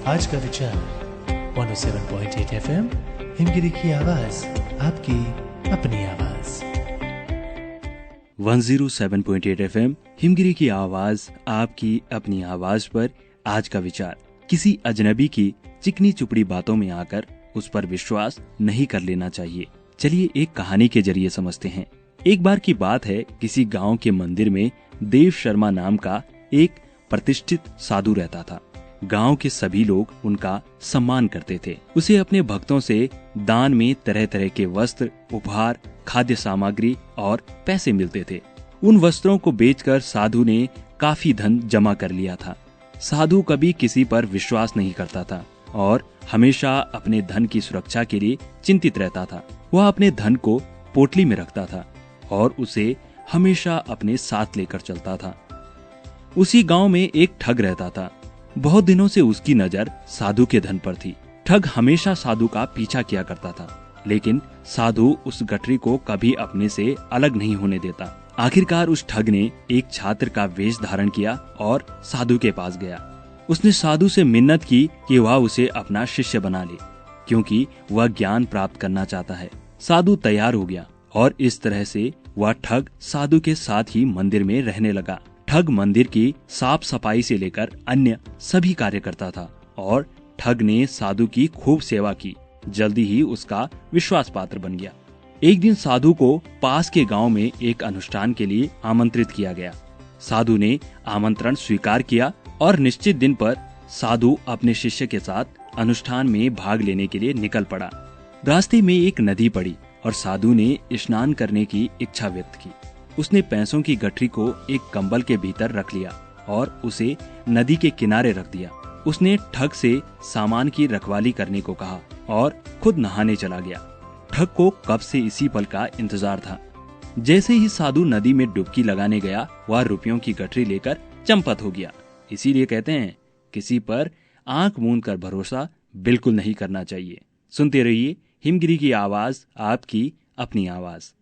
आज का विचार 107.8 FM हिमगिरी की आवाज, आपकी अपनी आवाज। 107.8 FM हिमगिरी की आवाज, आपकी अपनी आवाज पर आज का विचार, किसी अजनबी की चिकनी चुपड़ी बातों में आकर उस पर विश्वास नहीं कर लेना चाहिए। चलिए एक कहानी के जरिए समझते हैं। एक बार की बात है, किसी गांव के मंदिर में देव शर्मा नाम का एक प्रतिष्ठित साधु रहता था। गांव के सभी लोग उनका सम्मान करते थे। उसे अपने भक्तों से दान में तरह तरह के वस्त्र, उपहार, खाद्य सामग्री और पैसे मिलते थे। उन वस्त्रों को बेचकर साधु ने काफी धन जमा कर लिया था। साधु कभी किसी पर विश्वास नहीं करता था और हमेशा अपने धन की सुरक्षा के लिए चिंतित रहता था। वह अपने धन को पोटली में रखता था और उसे हमेशा अपने साथ लेकर चलता था। उसी गांव में एक ठग रहता था। बहुत दिनों से उसकी नजर साधु के धन पर थी। ठग हमेशा साधु का पीछा किया करता था, लेकिन साधु उस गठरी को कभी अपने से अलग नहीं होने देता। आखिरकार उस ठग ने एक छात्र का वेश धारण किया और साधु के पास गया। उसने साधु से मिन्नत की कि वह उसे अपना शिष्य बना ले, क्योंकि वह ज्ञान प्राप्त करना चाहता है। साधु तैयार हो गया और इस तरह से वह ठग साधु के साथ ही मंदिर में रहने लगा। ठग मंदिर की साफ सफाई से लेकर अन्य सभी कार्य करता था और ठग ने साधु की खूब सेवा की। जल्दी ही उसका विश्वास पात्र बन गया। एक दिन साधु को पास के गांव में एक अनुष्ठान के लिए आमंत्रित किया गया। साधु ने आमंत्रण स्वीकार किया और निश्चित दिन पर साधु अपने शिष्य के साथ अनुष्ठान में भाग लेने के लिए निकल पड़ा। रास्ते में एक नदी पड़ी और साधु ने स्नान करने की इच्छा व्यक्त की। उसने पैसों की गठरी को एक कंबल के भीतर रख लिया और उसे नदी के किनारे रख दिया। उसने ठग से सामान की रखवाली करने को कहा और खुद नहाने चला गया। ठग को कब से इसी पल का इंतजार था। जैसे ही साधु नदी में डुबकी लगाने गया, वह रुपयों की गठरी लेकर चंपत हो गया। इसीलिए कहते हैं, किसी पर आंख मूंद कर भरोसा बिल्कुल नहीं करना चाहिए। सुनते रहिए हिमगिरी की आवाज, आपकी अपनी आवाज।